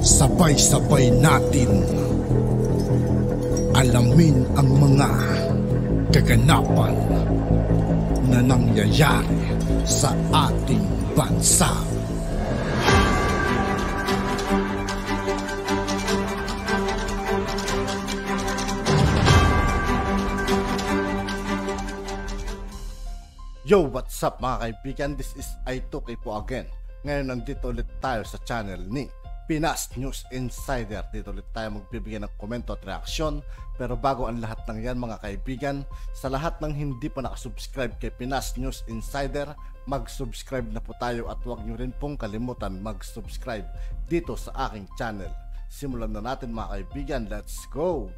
Sabay-sabay natin alamin ang mga kaganapan na nangyayari sa ating bansa. Yo, what's up mga kaibigan? This is I2K po again. Ngayon nandito ulit tayo sa channel ni Pinas News Insider. Dito ulit tayo magbibigay ng komento at reaksyon. Pero bago ang lahat ng yan mga kaibigan, sa lahat ng hindi pa nakasubscribe kay Pinas News Insider, mag-subscribe na po tayo at huwag nyo rin pong kalimutan mag-subscribe dito sa aking channel. Simulan na natin mga kaibigan, let's go!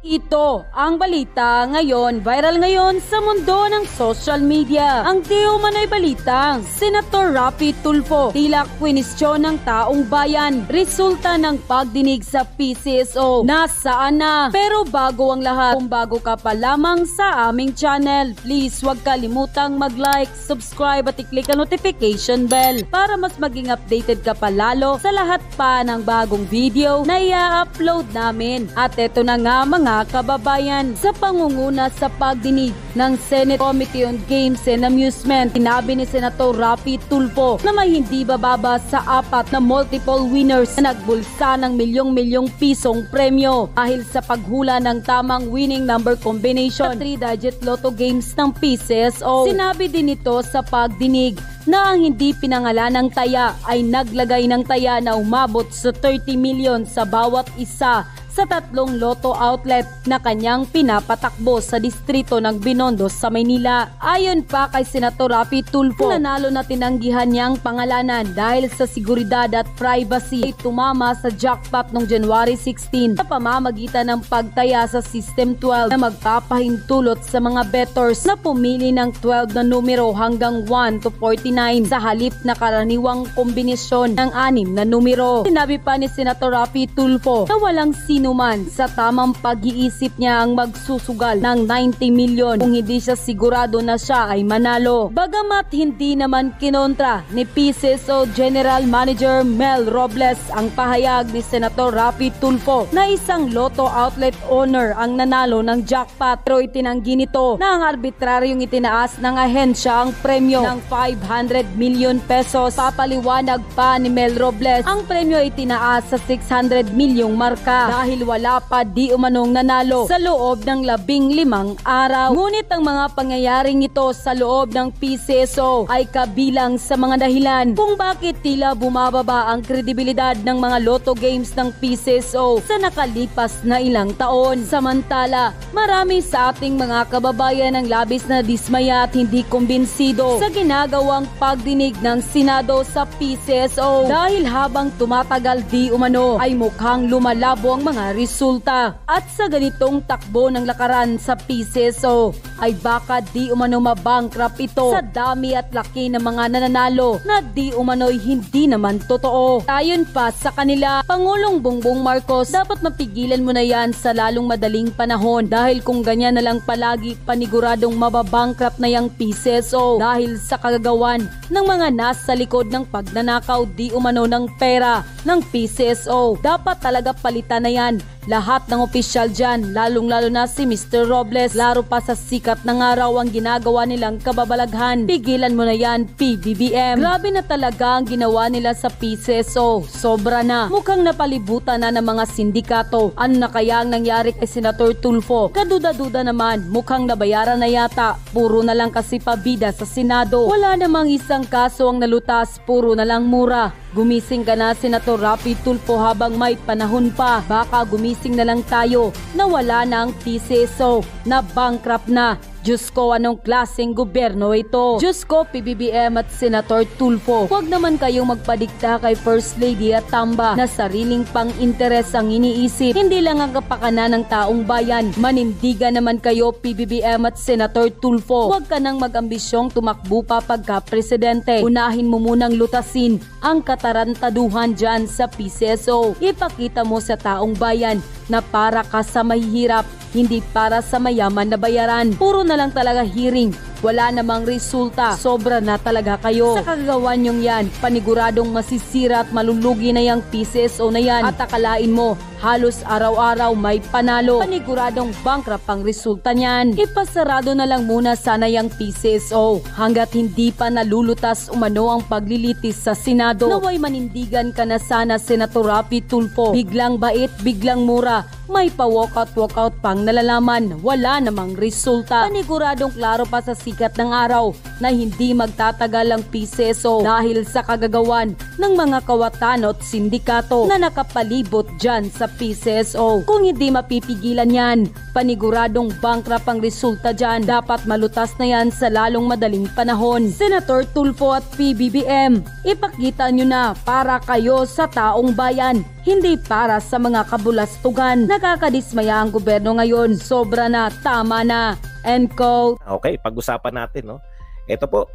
Ito ang balita ngayon, viral ngayon sa mundo ng social media. Ang di umano'y balitang Senator Raffy Tulfo tila kwenisyon ng taong bayan resulta ng pagdinig sa PCSO. Nasaan na? Pero bago ang lahat, kung bago ka pa lamang sa aming channel, please huwag kalimutang mag-like, subscribe at i-click ang notification bell para mas maging updated ka pa lalo sa lahat pa ng bagong video na i-upload namin. At eto na nga mga kababayan, sa pangunguna sa pagdinig ng Senate Committee on Games and Amusement, sinabi ni Senator Raffy Tulfo na may hindi bababa sa 4 na multiple winners na nagbulsa ng milyong-milyong pisong premyo dahil sa paghula ng tamang winning number combination sa 3-digit lotto games ng PCSO. Sinabi din ito sa pagdinig na ang hindi pinangalan ng taya ay naglagay ng taya na umabot sa 30 million sa bawat isa sa 3 lotto outlet na kanyang pinapatakbo sa distrito ng Binondo sa Maynila. Ayon pa kay Senator Raffy Tulfo, nanalo na tinanggihan niyang pangalanan dahil sa seguridad at privacy ay tumama sa jackpot noong January 16 sa pamamagitan ng pagtaya sa System 12 na magpapahintulot sa mga bettors na pumili ng 12 na numero hanggang 1 to 49 sa halip na karaniwang kombinasyon ng 6 na numero. Sinabi pa ni Senator Raffy Tulfo na walang man sa tamang pag-iisip niya ang magsusugal ng 90 milyon kung hindi siya sigurado na siya ay manalo. Bagamat hindi naman kinontra ni PCSO General Manager Mel Robles ang pahayag ni Senator Raffy Tulfo na isang lotto outlet owner ang nanalo ng jackpot, pero itinanggi nito na ang arbitraryong itinaas ng ahensya ang premyo ng 500 million pesos. Papaliwanag pa ni Mel Robles, ang premyo itinaas sa 600 milyong marka dahil wala pa di umanong nanalo sa loob ng 15 araw. Ngunit ang mga pangyayaring ito sa loob ng PCSO ay kabilang sa mga dahilan kung bakit tila bumababa ang kredibilidad ng mga lotto games ng PCSO sa nakalipas na ilang taon. Samantala, marami sa ating mga kababayan ang labis na dismaya at hindi kumbinsido sa ginagawang pagdinig ng Senado sa PCSO dahil habang tumatagal di umano ay mukhang lumalabo ang mga resulta. At sa ganitong takbo ng lakaran sa PCSO ay baka di umano mabankrupt ito sa dami at laki ng mga nananalo na di umano'y hindi naman totoo. Ayon pa sa kanila, Pangulong Bongbong Marcos, dapat mapigilan mo na yan sa lalong madaling panahon dahil kung ganyan na lang palagi paniguradong mababankrupt na yung PCSO dahil sa kagagawan ng mga nasa likod ng pagnanakaw di umano ng pera ng PCSO. Dapat talaga palitan na yan lahat ng opisyal dyan, lalong-lalo na si Mr. Robles. Laro pa sa sikat ng araw ang ginagawa nilang kababalaghan. Pigilan mo na yan, PBBM. Grabe na talaga ang ginawa nila sa PCSO. Sobra na. Mukhang napalibutan na ng mga sindikato. Ano na kaya ang nangyari kay Senator Tulfo? Kaduda-duda naman, mukhang nabayaran na yata. Puro na lang kasi pabida sa Senado. Wala namang isang kaso ang nalutas, puro na lang mura. Gumising ka na, Senator Raffy Tulfo, habang may panahon pa. Baka gumising na lang tayo na wala na ang PCSO, na bankrupt na. Diyos ko, anong klaseng gobyerno ito? Diyos ko, PBBM at Senator Tulfo, huwag naman kayong magpadikta kay First Lady at Tamba na sariling pang-interes ang iniisip. Hindi lang ang kapakanan ng taong bayan. Manindigan naman kayo, PBBM at Senator Tulfo. Huwag ka nang mag-ambisyong tumakbo pa pagka-presidente. Unahin mo munang lutasin ang katarantaduhan dyan sa PCSO. Ipakita mo sa taong bayan na para ka sa mahihirap, hindi para sa mayaman na bayaran. Puro na lang talaga hearing wala namang resulta. Sobra na talaga kayo. Sa kagagawa nyong yan, paniguradong masisira at malulugi na yung PCSO na yan. At akalain mo, halos araw-araw may panalo. Paniguradong bankrupt ang resulta niyan. Ipasarado na lang muna sana yung PCSO hanggat hindi pa nalulutas umano ang paglilitis sa Senado. Naway manindigan ka na sana, Senator Rapi Tulfo. Biglang bait, biglang mura. May pa-walkout pang nalalaman, wala namang resulta. Paniguradong klaro pa sa sikat ng araw na hindi magtatagal ang PCSO dahil sa kagagawan ng mga kawatan at sindikato na nakapalibot dyan sa PCSO. Kung hindi mapipigilan yan, paniguradong bankrupt ang resulta dyan. Dapat malutas na yan sa lalong madaling panahon. Senator Tulfo at PBBM, ipakita nyo na para kayo sa taong bayan, hindi para sa mga kabulastugan. Nakakadismaya ang gobyerno ngayon. Sobra na, tama na. End quote. Okay, pag-usapan natin, no? Ito po,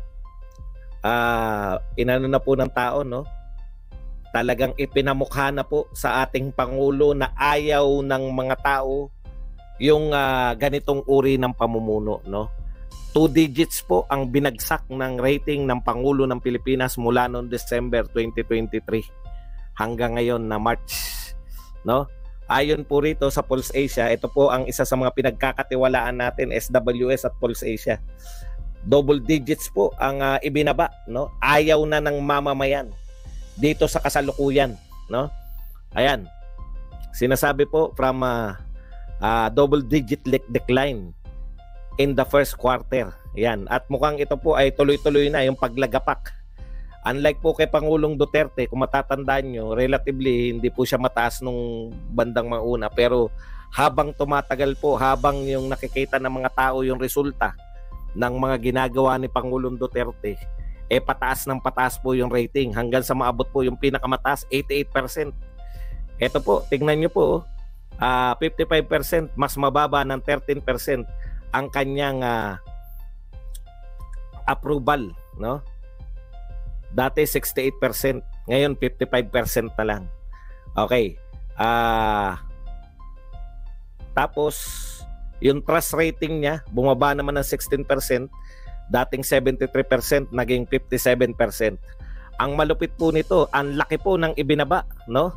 inano na po ng tao, no? Talagang ipinamukha na po sa ating Pangulo na ayaw ng mga tao yung ganitong uri ng pamumuno, no? 2 digits po ang binagsak ng rating ng Pangulo ng Pilipinas mula noong December 2023 hanggang ngayon na March, no? Ayon po rito sa Pulse Asia, ito po ang isa sa mga pinagkakatiwalaan natin, SWS at Pulse Asia. Double digits po ang ibinaba, no? Ayaw na ng mamamayan dito sa kasalukuyan, no? Ayan. Sinasabi po from double digit decline in the first quarter. Yan. At mukhang ito po ay tuloy-tuloy na yung paglagapak. Unlike po kay Pangulong Duterte, kung matatandaan nyo, relatively hindi po siya mataas nung bandang mauna. Pero habang tumatagal po, habang yung nakikita ng mga tao yung resulta ng mga ginagawa ni Pangulong Duterte, pataas ng pataas po yung rating hanggang sa maabot po yung pinakamataas, 88%. Ito po, tingnan nyo po, 55%, mas mababa ng 13% ang kanyang approval, no? Dati 68%, ngayon 55% na lang. Okay. Tapos yung trust rating niya bumaba naman ng 16%, dating 73%, naging 57%. Ang malupit po nito, ang laki po ng ibinaba, no?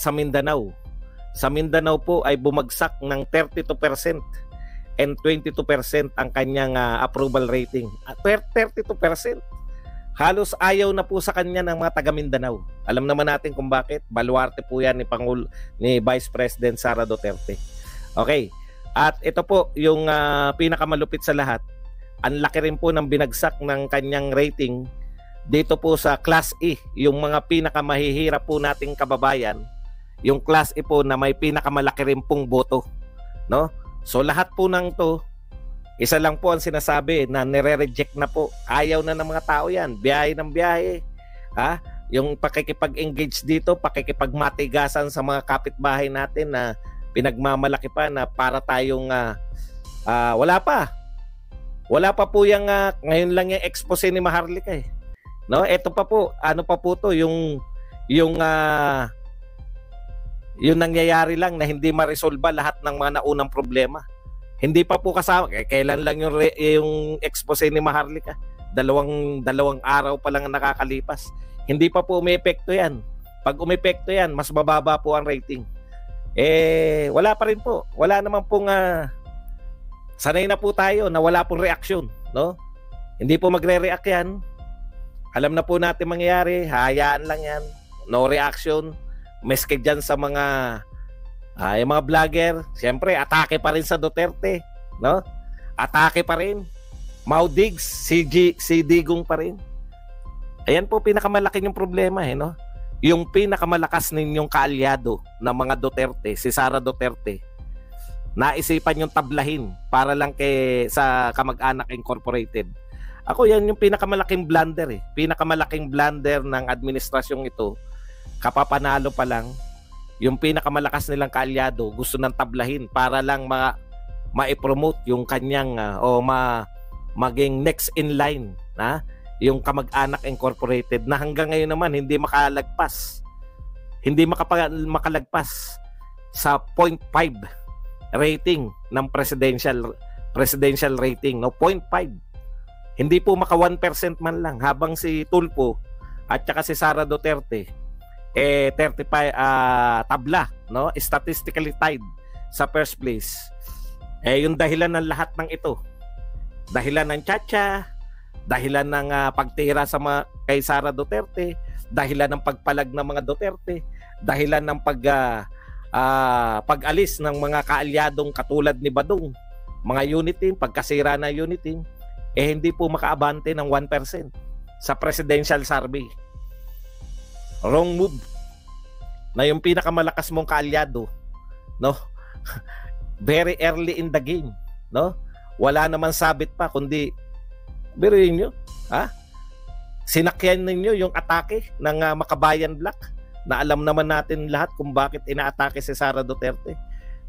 Sa Mindanao. Sa Mindanao po ay bumagsak ng 32% and 22% ang kanyang approval rating. 32%. Halos ayaw na po sa kanya ng mga taga Mindanao. Alam naman natin kung bakit. Baluarte po yan ni Vice President Sara Duterte. Okay. At ito po yung pinakamalupit sa lahat. Ang laki rin po ng binagsak ng kanyang rating dito po sa Class E. Yung mga pinakamahihirap po nating kababayan. Yung Class E po na may pinakamalaki rin pong boto. No? So lahat po ng to, isa lang po ang sinasabi na nire-reject na po. Ayaw na ng mga tao yan. Biyahe ng biyahe. Yung pakikipag-engage dito, pakikipagmatigasan sa mga kapitbahay natin na pinagmamalaki pa na para tayong wala pa. Wala pa po yung ngayon lang yung expose ni Maharlika eh. No, ito pa po, ano pa po to, yung nangyayari lang na hindi ma-resolve lahat ng mga naunang problema. Hindi pa po kasama. Kailan lang yung expose ni Maharlika? Dalawang araw pa lang nakakalipas. Hindi pa po umepekto yan. Pag umepekto yan, mas bababa po ang rating. Wala pa rin po. Wala naman pong sanay na po tayo na wala pong reaksyon, no? Hindi po magre-react yan. Alam na po natin mangyayari. Hayaan lang yan. No reaction. Meske dyan sa mga yung mga vlogger, siyempre, atake pa rin sa Duterte, no? Atake pa rin. Mau Diggs, si Digong pa rin. Ayan po, pinakamalaki yung problema, no? Yung pinakamalakas ninyong kaalyado ng mga Duterte, si Sara Duterte, naisipan yung tablahin para lang sa Kamag-anak Incorporated. Ako, yan yung pinakamalaking blunder, eh. Pinakamalaking blunder ng administrasyong ito. Kapapanalo pa lang, yung pinakamalakas nilang kaalyado gusto nang tablahin para lang ma-promote yung kanyang maging next in line na yung Kamag-anak Incorporated na hanggang ngayon naman hindi makalagpas makalagpas sa 0.5 rating ng presidential presidential rating, no? 0.5. Hindi po maka 1% man lang, habang si Tulfo at saka si Sara Duterte 35 tabla, no? Statistically tied sa first place. Yung dahilan ng lahat ng ito. Dahilan ng tiyatsa, dahilan ng pagtira sa kay Sara Duterte, dahilan ng pagpalag ng mga Duterte, dahilan ng pag-alis ng mga kaalyadong katulad ni Badong, mga unit team, pagkasira ng unit team, hindi po makaabante ng 1% sa presidential survey. Wrong move. Na yung pinakamalakas mong kaalyado, no? Very early in the game, no? Wala naman sabit pa, kundi biruin nyo, sinakyan ninyo yung atake ng Makabayan Black, na alam naman natin lahat kung bakit inaatake si Sara Duterte.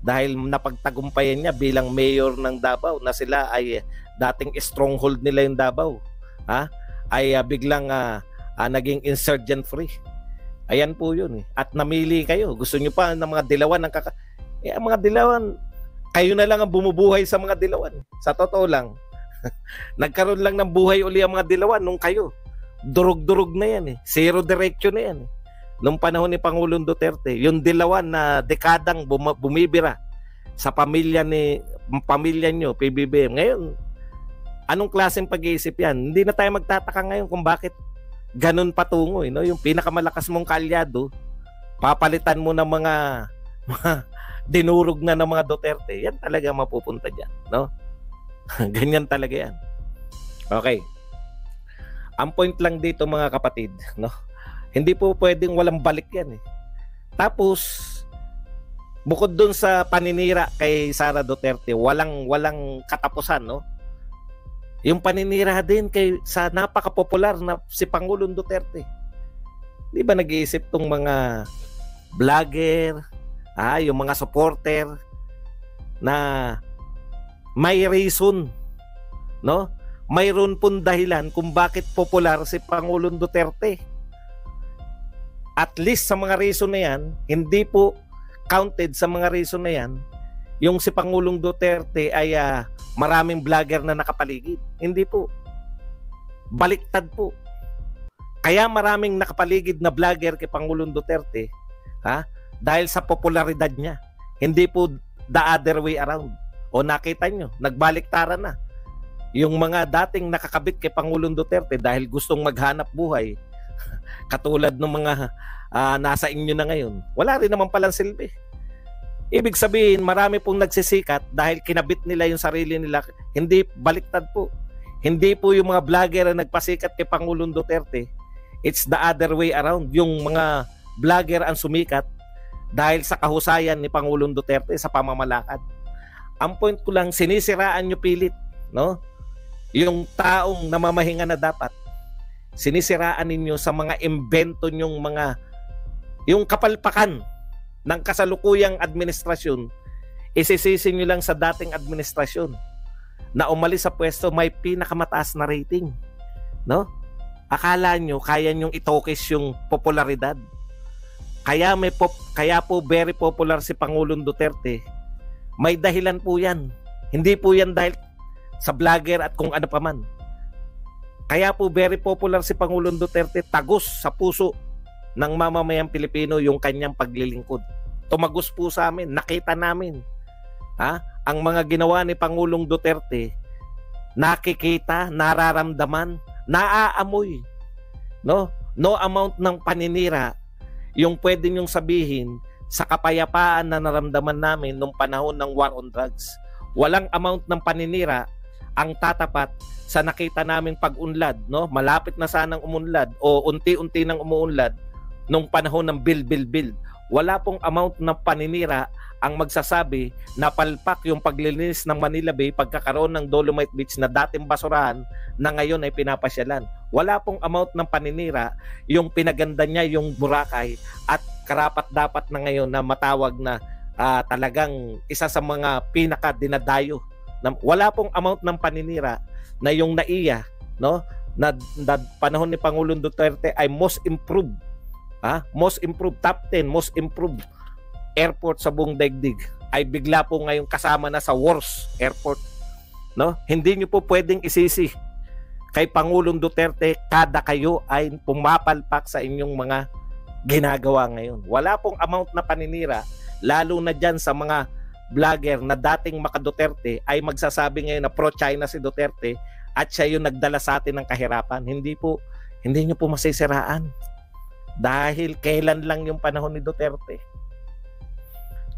Dahil napagtagumpayan niya bilang mayor ng Davao, na sila ay dating stronghold nila yung Davao, ay biglang naging insurgent free. Ayan po yun. At namili kayo. Gusto nyo pa ng mga dilawan ng mga dilawan, kayo na lang ang bumubuhay sa mga dilawan. Sa totoo lang, nagkaroon lang ng buhay uli ang mga dilawan nung kayo. Durug-durug na yan. Zero direction na yan. Nung panahon ni Pangulong Duterte, yung dilawan na dekadang bumibira sa pamilya nyo, PBBM. Ngayon, anong klaseng pag-iisip yan? Hindi na tayo magtataka ngayon kung bakit ganun patungo, no? Yung pinakamalakas mong kaalyado, papalitan mo ng mga dinurog na ng mga Duterte. Yan talaga mapupunta dyan, no? Ganyan talaga yan. Okay. Ang point lang dito, mga kapatid, no? Hindi po pwedeng walang balik yan. Tapos, bukod dun sa paninira kay Sara Duterte, walang katapusan, no? Yung paninira din sa napaka-popular na si Pangulong Duterte. Di ba nag-iisip tong mga vlogger, yung mga supporter na may reason, no? Mayroon pong dahilan kung bakit popular si Pangulong Duterte. At least sa mga reason na yan, hindi po counted sa mga reason na yan, yung si Pangulong Duterte ay maraming vlogger na nakapaligid. Hindi po. Baliktad po. Kaya maraming nakapaligid na vlogger kay Pangulong Duterte, dahil sa popularidad niya. Hindi po the other way around. O nakita nyo, nagbaliktaran na. Yung mga dating nakakabit kay Pangulong Duterte dahil gustong maghanap buhay, katulad ng mga nasa inyo na ngayon, wala rin naman palang silbi. Ibig sabihin, marami pong nagsisikat dahil kinabit nila yung sarili nila. Hindi, baliktad po. Hindi po yung mga vlogger na nagpasikat kay Pangulong Duterte. It's the other way around. Yung mga vlogger ang sumikat dahil sa kahusayan ni Pangulong Duterte sa pamamalakad. Ang point ko lang, sinisiraan nyo pilit, no? Yung taong namamahinga na dapat, sinisiraan ninyo sa mga imbento nyong yung kapalpakan ng kasalukuyang administrasyon, isisisi nyo lang sa dating administrasyon na umalis sa pwesto may pinakamataas na rating, no? Akala nyo kaya nyong itokis yung popularidad. Kaya po very popular si Pangulong Duterte. May dahilan po yan. Hindi po yan dahil sa vlogger at kung ano pa man. Kaya po very popular si Pangulong Duterte, tagos sa puso ng mamamayang Pilipino yung kanyang paglilingkod. Tumagos po sa amin, nakita namin. Ang mga ginawa ni Pangulong Duterte, nakikita, nararamdaman, naaamoy. No amount ng paninira yung pwede nyong sabihin sa kapayapaan na naramdaman namin nung panahon ng war on drugs. Walang amount ng paninira ang tatapat sa nakita naming pag-unlad, no? Malapit na sanang umunlad o unti-unti nang umuunlad nung panahon ng build. Wala pong amount ng paninira ang magsasabi na palpak yung paglilinis ng Manila Bay pagkakaroon ng Dolomite Beach na dating basurahan na ngayon ay pinapasyalan. Wala pong amount ng paninira yung pinaganda niya yung Boracay at karapat-dapat na ngayon na matawag na talagang isa sa mga pinaka-dinadayo. Wala pong amount ng paninira na yung NAIA, no, na panahon ni Pangulong Duterte ay most improved, most improved, top 10 most improved airport sa buong daigdig, ay bigla po ngayon kasama na sa worst airport no? Hindi nyo po pwedeng isisi kay Pangulong Duterte kada kayo ay pumapalpak sa inyong mga ginagawa ngayon. Wala pong amount na paninira, lalo na dyan sa mga vlogger na dating maka-Duterte ay magsasabi ngayon na pro-China si Duterte at siya yung nagdala sa atin ng kahirapan. Hindi nyo po masisiraan. Dahil kailan lang yung panahon ni Duterte.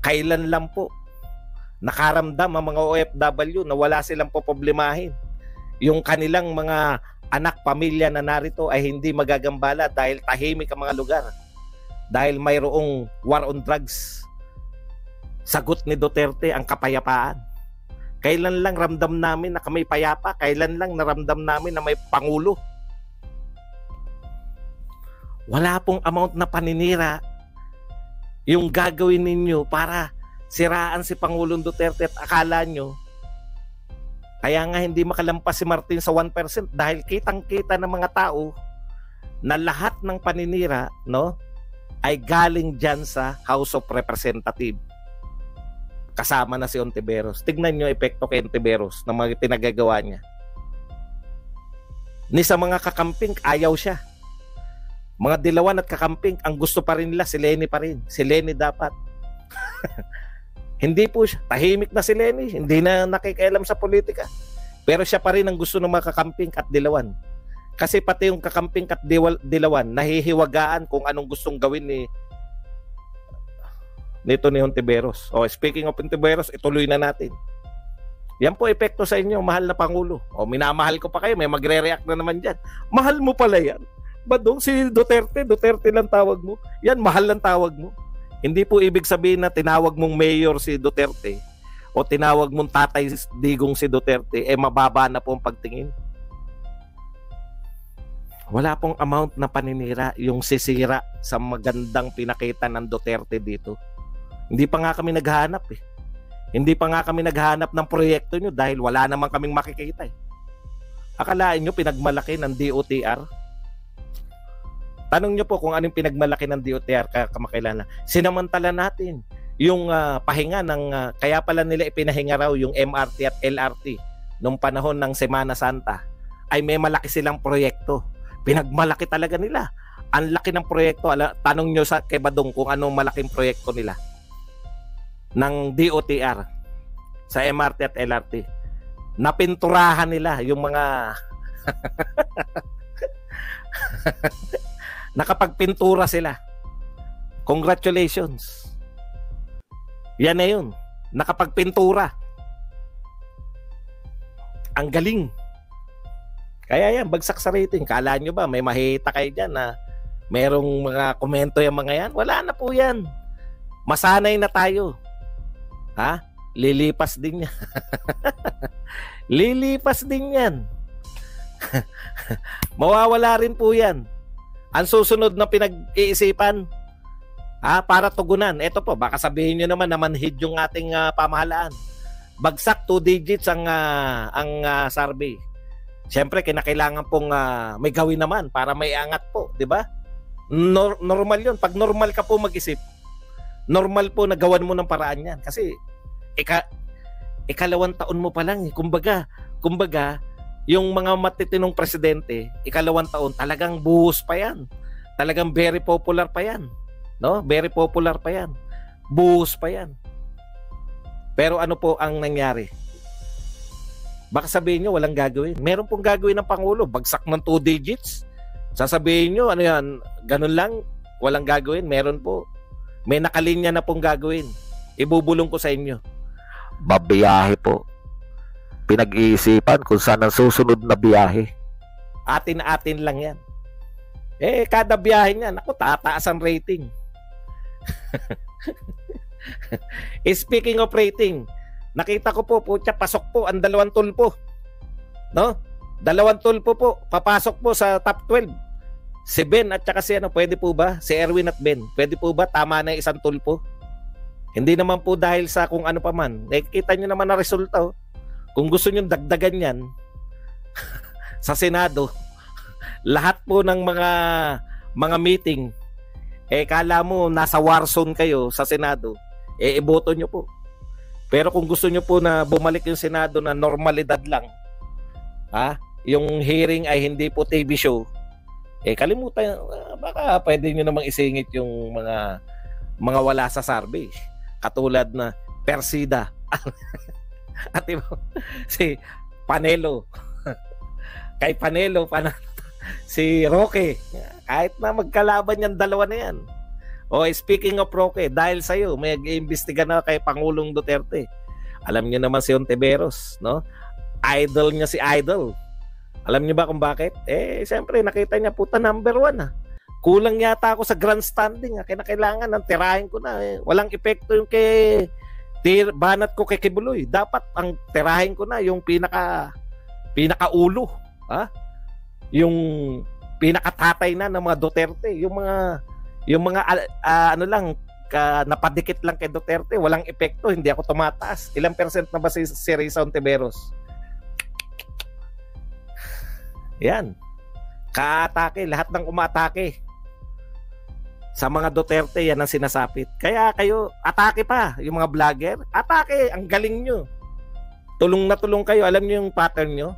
Kailan lang po nakaramdam ang mga OFW na wala silang poproblemahin. Yung kanilang mga anak, pamilya na narito ay hindi magagambala dahil tahimik ang mga lugar. Dahil mayroong war on drugs. Sagot ni Duterte ang kapayapaan. Kailan lang ramdam namin na kami payapa? Kailan lang naramdam namin na may Pangulo? Wala pong amount na paninira yung gagawin ninyo para siraan si Pangulong Duterte at akala nyo kaya nga hindi makalampas si Martin sa 1% dahil kitang-kita ng mga tao na lahat ng paninira, no, ay galing dyan sa House of Representatives. Kasama na si Ontiveros. Tignan nyo epekto kay Ontiveros na mga pinagagawa niya. Ni sa mga kakamping, ayaw siya. Mga dilawan at kakamping, ang gusto pa rin nila, si Leni pa rin. Si Leni dapat. Hindi po siya. Tahimik na si Leni. Hindi na nakikialam sa politika. Pero siya pa rin ang gusto ng mga kakamping at dilawan. Kasi pati yung kakamping at dilawan, nahihiwagaan kung anong gustong gawin nito ni Ontiveros. Oh, speaking of Ontiveros, ituloy na natin. Yan po epekto sa inyo, mahal na Pangulo. O, minamahal ko pa kayo, may magre-react na naman dyan. Mahal mo pala yan. Badong si Duterte lang tawag mo. Yan, mahal lang tawag mo. Hindi po ibig sabihin na tinawag mong mayor si Duterte o tinawag mong tatay digong si Duterte, mababa na po ang pagtingin. Wala pong amount na paninira yung sisira sa magandang pinakita ng Duterte dito. Hindi pa nga kami naghahanap eh. Hindi pa nga kami naghahanap ng proyekto nyo dahil wala naman kaming makikita eh. Akalain nyo pinagmalaki ng DOTR? Tanong nyo po kung anong pinagmalaki ng DOTR kamakailan. Sinamantala natin yung pahinga ng kaya pala nila ipinahinga raw yung MRT at LRT nung panahon ng Semana Santa ay may malaki silang proyekto. Pinagmalaki talaga nila. Ang laki ng proyekto. Tanong nyo sa kay Badong kung anong malaking proyekto nila ng DOTR sa MRT at LRT. Napinturahan nila yung mga nakapagpintura sila. Congratulations. Yan na yun. Nakapagpintura. Ang galing. Kaya yan, bagsak sa rating. Kala nyo ba, may mahita kayo dyan na merong mga komento yung mga yan? Wala na po yan. Masanay na tayo. Ha? Lilipas din yan. Lilipas din yan. Mawawala rin po yan. Ang susunod na pinag-iisipan para tugunan. Ito po, baka sabihin nyo naman na manhid yung ating pamahalaan. Bagsak 2 digits ang survey. Siyempre, kinakailangan pong may gawin naman para may angat po, di ba? Normal yun. Pag normal ka po mag-isip, normal po na gawan mo ng paraan yan. Kasi, ikalawang taon mo pa lang. Kumbaga, yung mga matitinong presidente, ikalawang taon, talagang buhos pa yan. Talagang very popular pa yan. No? Very popular pa yan. Buhos pa yan. Pero ano po ang nangyari? Baka sabihin nyo, walang gagawin. Meron pong gagawin ng Pangulo. Bagsak ng 2 digits. Sasabihin nyo, ano yan, ganun lang, walang gagawin. Meron po. May nakalinya na pong gagawin. Ibubulong ko sa inyo. Babiyahe po. Pinag-iisipan kung saan ang susunod na biyahe. Atin-atin lang yan. Kada biyahe niyan, ako, tataas ang rating. Speaking of rating, nakita ko po, pasok po ang 2 tulpo. No? 2 tulpo po, papasok po sa top 12. Si Ben at saka si pwede po ba? Si Erwin at Ben, pwede po ba? Tama na 1 tulpo. Hindi naman po dahil sa kung ano pa man. Nakikita nyo naman na resulta. Kung gusto nyo dagdagan yan sa Senado, lahat po ng mga meeting, kala mo nasa war zone kayo sa Senado, iboto nyo po. Pero kung gusto nyo po na bumalik yung Senado na normalidad lang, yung hearing ay hindi po TV show, kalimutan, baka pwede nyo namang isingit yung mga wala sa survey. Katulad na Persida. At diba, si Panelo. Kay Panelo, si Roque. Kahit na magkalaban yung dalawa na yan. Speaking of Roque, dahil sa'yo, may iimbestiga na kay Pangulong Duterte. Alam niyo naman si Ontiveros, no? Idol niya si Idol. Alam niyo ba kung bakit? Siyempre, nakita niya, puta, number 1, Kulang yata ako sa grandstanding, Kinakailangan ng tirahin ko na. Walang epekto yung banat ko kay Kibuloy. Dapat ang tirahin ko na yung pinakaulo. Yung pinakatatay na ng mga Duterte. Yung mga napadikit lang kay Duterte, walang epekto, hindi ako tumataas. Ilang % na ba si Risa Ontiveros? Yan. Kaatake, lahat ng umatake sa mga Duterte, yan ang sinasapit. Kaya kayo, atake pa, yung mga vlogger, atake, ang galing nyo. Tulong na tulong kayo, alam nyo yung pattern nyo?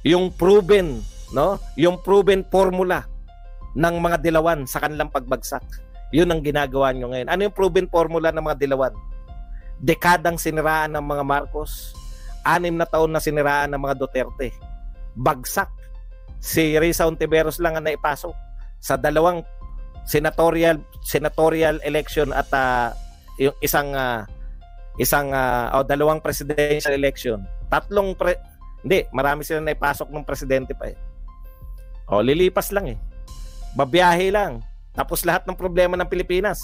Yung proven, no? Yung proven formula ng mga dilawan sa kanilang pagbagsak. Yun ang ginagawa nyo ngayon. Ano yung proven formula ng mga dilawan? Dekadang siniraan ng mga Marcos, 6 na taon na siniraan ng mga Duterte. Bagsak. Si Risa Ontiveros lang ang naipasok sa 2 senatorial election at yung isang 2 presidential election. Marami silang naipasok ng presidente pa lilipas lang babiyahe lang. Tapos lahat ng problema ng Pilipinas.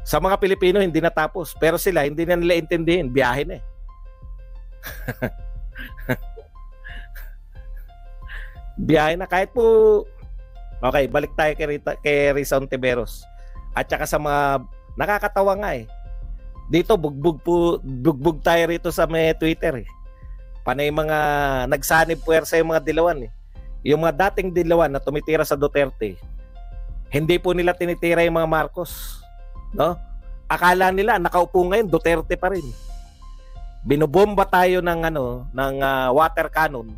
Sa mga Pilipino hindi natapos, pero sila hindi na nila intindihin, biyahe na biyahe na kahit po. Okay, balik tayo kay Risa Ontiveros. At saka sa mga nakakatawa nga dito bugbog tayo rito sa may Twitter Panay mga nagsanib puwersa yung mga dilawan Yung mga dating dilawan na tumitira sa Duterte, hindi po nila tinitira yung mga Marcos, no? Akala nila nakaupo ngayon Duterte pa rin. Binobomba tayo ng water cannon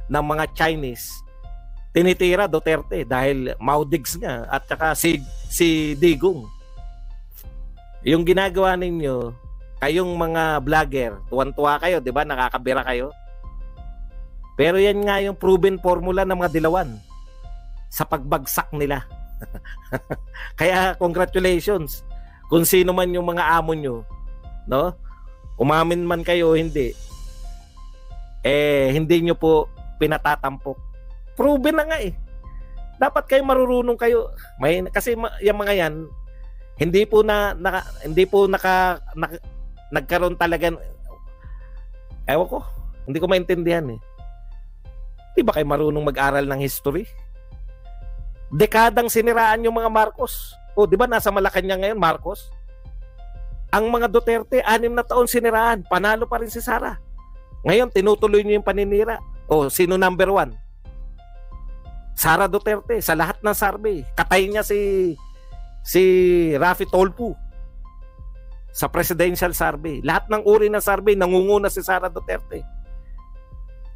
ng mga Chinese. Tinitira Duterte dahil Maudigs nga at saka si Digong. Yung ginagawa ninyo, kayong mga vlogger, tuwan-tuwa kayo, 'di ba? Nakakabira kayo. Pero yan nga yung proven formula ng mga dilawan sa pagbagsak nila. Kaya congratulations kung sino man yung mga amo nyo, no? Umamin man kayo hindi, hindi nyo po pinatatampok. Proven na nga Dapat kayo marurunong kayo. Kasi yung mga yan hindi po nagkaroon talaga. Ewan ko, hindi ko maintindihan Di ba kayo marunong mag-aral ng history? Dekadang siniraan yung mga Marcos. Di ba nasa Malacanang ngayon, Marcos? Ang mga Duterte, 6 na taon siniraan. Panalo pa rin si Sara. Ngayon, tinutuloy niyo yung paninira. Sino number 1? Sara Duterte. Sa lahat ng survey. Katay niya si Rafi Tolpo. Sa presidential survey. Lahat ng uri ng survey, nangunguna si Sara Duterte.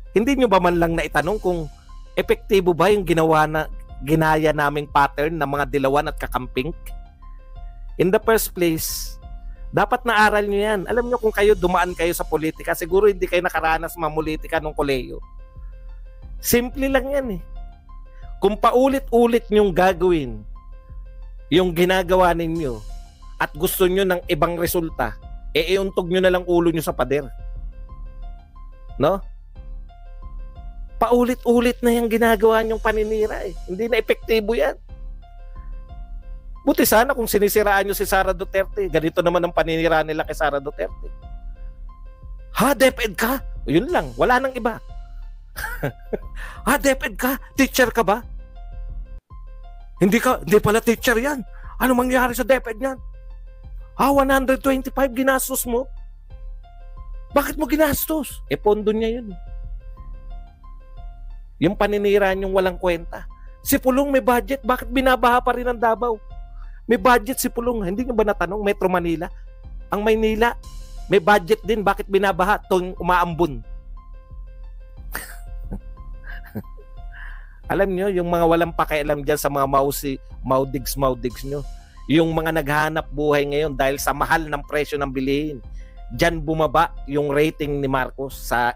Hindi nyo ba man lang naitanong kung epektibo ba yung ginaya naming pattern ng mga dilawan at kakamping? In the first place, dapat naaral nyo yan. Alam nyo kung kayo dumaan kayo sa politika, siguro hindi kayo nakaranas mamulitika nung koleyo. Simple lang yan Kung paulit-ulit nyong gagawin yung ginagawa ninyo at gusto nyo ng ibang resulta, iuntog nyo na lang ulo nyo sa pader. No? Paulit-ulit na yung ginagawa nyong paninira Hindi na epektibo yan. Buti sana kung sinisiraan nyo si Sara Duterte, ganito naman ang paninira nila kay Sara Duterte. DepEd ka? Yun lang, wala nang iba. DepEd ka? Teacher ka ba? Hindi pala teacher yan. Ano mangyari sa DepEd yan? 125 ginastos mo? Bakit mo ginastos? Pondo niya yun Yung paninira niyong walang kwenta. Si Pulong may budget, bakit binabaha pa rin ang Davao? May budget si Pulong, hindi niyo ba natanong? Metro Manila, Ang Maynila, may budget din. Bakit binabaha tuwing umaambon? Alam nyo, yung mga walang pakialam dyan sa mga maudigs nyo, yung mga naghahanap buhay ngayon dahil sa mahal ng presyo ng bilihin, dyan bumaba yung rating ni Marcos sa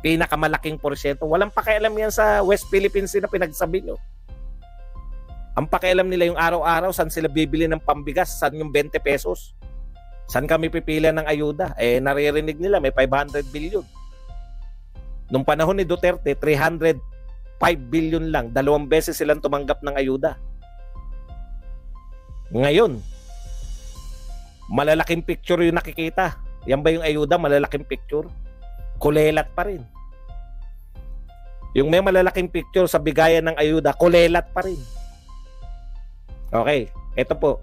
pinakamalaking porsyento. Walang pakialam yan sa West Philippines na pinagsabi nyo. Ang pakialam nila yung araw-araw, saan sila bibili ng pambigas, saan yung 20 pesos. Saan kami pipila ng ayuda? Naririnig nila may 500 billion. Nung panahon ni Duterte, 305 billion lang. 2 beses silang tumanggap ng ayuda. Ngayon, malalaking picture yung nakikita. Yan ba yung ayuda? Malalaking picture? Kulelat pa rin. Yung may malalaking picture sa bigayan ng ayuda, kulelat pa rin. Okay, ito po.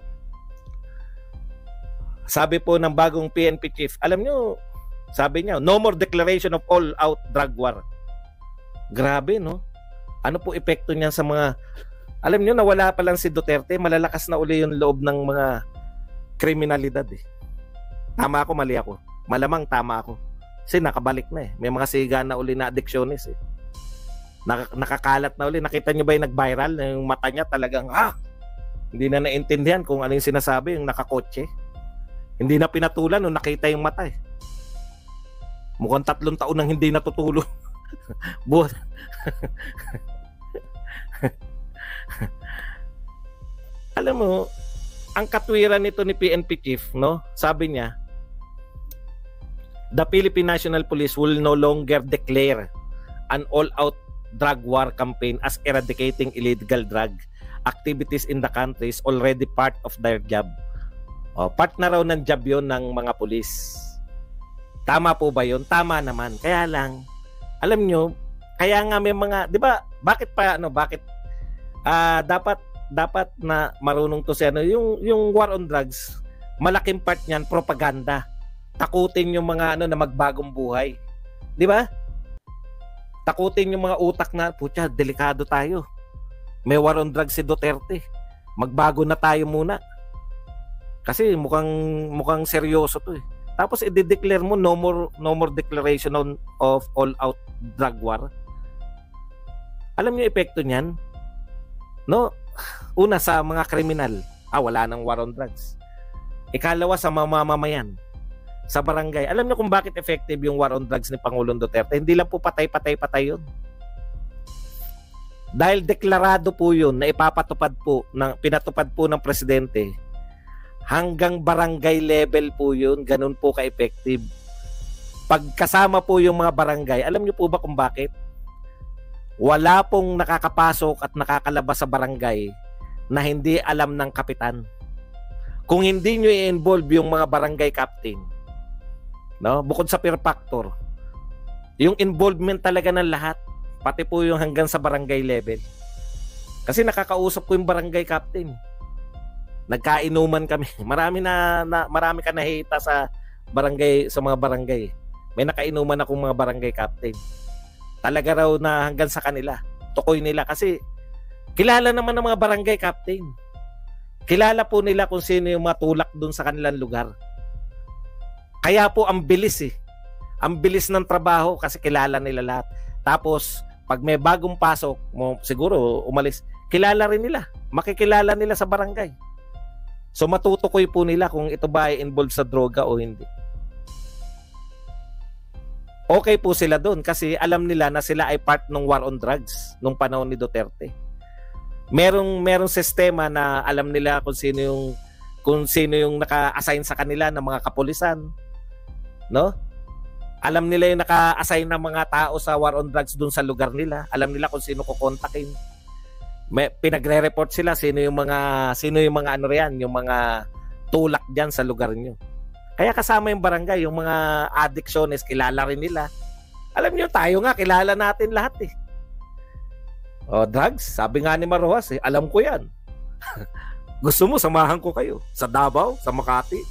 Sabi po ng bagong PNP chief, alam nyo, sabi niya, no more declaration of all-out drug war. Grabe, no? Ano po epekto niyan sa mga... Alam nyo, nawala pa lang si Duterte, malalakas na uli yung loob ng mga kriminalidad eh. Tama ako, mali ako. Malamang tama ako. Kasi nakabalik na eh. May mga siga na uli na adiksyonist eh. Nakakalat na uli. Nakita nyo ba yung nag-viral? Yung mata niya talagang, hindi na naintindihan kung ano yung sinasabi, yung nakakotse. Hindi na pinatulan nung nakita yung mata eh. Mukhang 3 taon nang hindi natutulog. Buhat. Alam mo, ang katwiran nito ni PNP chief, no? Sabi niya, the Philippine National Police will no longer declare an all-out drug war campaign as eradicating illegal drug activities in the country is already part of their job. Part na raw ng job yon ng mga pulis. Tama po ba yun? Tama naman. Kaya lang, alam nyo, kaya nga may mga, di ba, bakit dapat na marunong to siya, yung war on drugs, malaking part niyan, propaganda. Takutin yung mga na magbagong buhay. Di ba? Takutin yung mga utak na, putya, delikado tayo. May war on drugs si Duterte. Magbago na tayo muna. Kasi mukhang seryoso to eh. Tapos i-declare mo no more declaration of all out drug war. Alam niyo epekto niyan? No? Una sa mga kriminal, wala nang war on drugs. Ikalawa sa mamamayan, sa barangay. Alam niyo kung bakit effective yung war on drugs ni Pangulong Duterte? Hindi lang po patay yun. Dahil deklarado po yun na pinatupad po ng presidente, hanggang barangay level po yun, ganun po ka-effective. Pagkasama po yung mga barangay, alam niyo po ba kung bakit? Wala pong nakakapasok at nakakalabas sa barangay na hindi alam ng kapitan. Kung hindi nyo i-involve yung mga barangay captain, no? Bukod sa peer factor, yung involvement talaga ng lahat, pati po yung hanggang sa barangay level. Kasi nakakausap ko yung barangay captain. Nagkainuman kami. Marami ka nahita sa barangay, sa mga barangay. May nakainuman akong mga barangay captain. Talaga raw na hanggang sa kanila, tukoy nila kasi kilala naman ng mga barangay captain. Kilala po nila kung sino yung matulak dun sa kanilang lugar. Kaya po ang bilis eh. Ang bilis ng trabaho kasi kilala nila lahat. Tapos pag may bagong pasok, siguro umalis, kilala rin nila. Makikilala nila sa barangay. So matutukoy po nila kung ito ba ay involved sa droga o hindi. Okay po sila doon kasi alam nila na sila ay part ng war on drugs nung panahon ni Duterte. Merong sistema na alam nila kung sino yung naka-assign sa kanila ng mga kapulisan, no? Alam nila yung naka-assign ng mga tao sa war on drugs doon sa lugar nila. Alam nila kung sino kukontakin. Pinagre-report sila sino yung mga ano riyan, yung mga tulak diyan sa lugar niyo. Kaya kasama yung barangay, yung mga addictionist, kilala rin nila. Alam niyo, tayo nga kilala natin lahat eh. Drugs, sabi nga ni Marojas alam ko yan. Gusto mo samahan ko kayo sa Davao, sa Makati.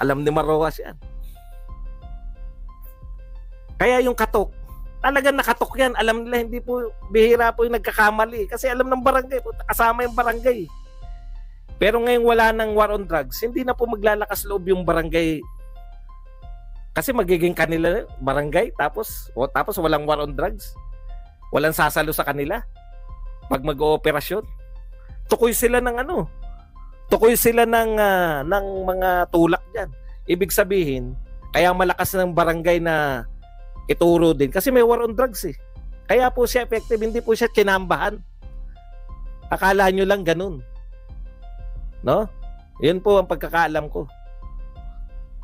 Alam ni Marojas yan. Kaya yung katok, talagang nakatok yan. Alam nila, hindi po, bihira po yung nagkakamali. Kasi alam ng barangay, kasama yung barangay. Pero ngayon wala nang war on drugs, hindi na po maglalakas loob yung barangay Kasi magiging kanila barangay tapos walang war on drugs. Walang sasalo sa kanila pag mag-ooperasyon. Tukoy sila ng Tukoy sila ng mga tulak diyan. Ibig sabihin, kaya malakas ng barangay na ituro din kasi may war on drugs eh. Kaya po siya effective, hindi po siya kinambahan. Akala nyo lang ganun. No? Yun po ang pagkakaalam ko.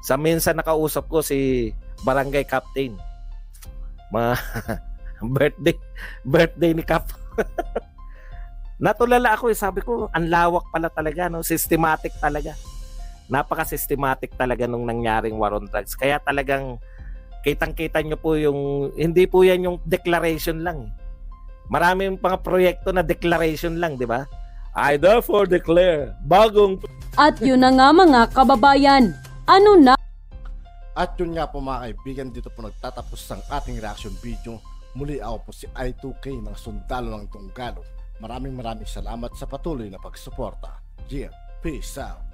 Sa minsan nakausap ko si barangay captain. Birthday ni Cap. Natulala ako sabi ko, ang lawak pala talaga, no? Systematic talaga. Napaka-systematic talaga nung nangyaring war on drugs. Kaya talagang kitang-kita nyo po yung, hindi po yan yung declaration lang. Maraming mga proyekto na declaration lang, di ba? I therefore declare, bagong... At yun na nga mga kababayan, ano na? At yun nga po mga kaibigan, dito po nagtatapos ang ating reaction video. Muli ako po si I2K ng Sundalo ng Tunggalo. Maraming salamat sa patuloy na pagsuporta. Yeah, peace out.